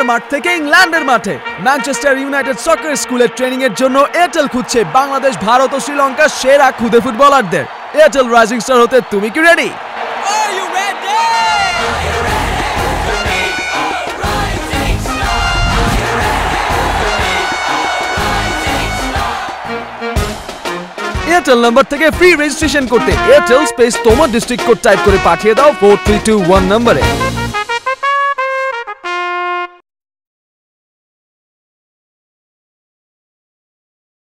মাঠ থেকে ইংল্যান্ডের মাঠে ম্যানচেস্টার ইউনাইটেড সকার স্কুলের ট্রেনিং এর জন্য এয়ারটেল খুঁজছে বাংলাদেশ, ভারত ও শ্রীলঙ্কার সেরা খুদে ফুটবলারদের। এয়ারটেল রাইজিং স্টার হতে তুমি কি রেডি? এয়ারটেল নাম্বার থেকে ফ্রি রেজিস্ট্রেশন করতে এয়ারটেল স্পেস তোমার ডিস্ট্রিক্ট কোড টাইপ করে পাঠিয়ে দাও 4321 নম্বরে।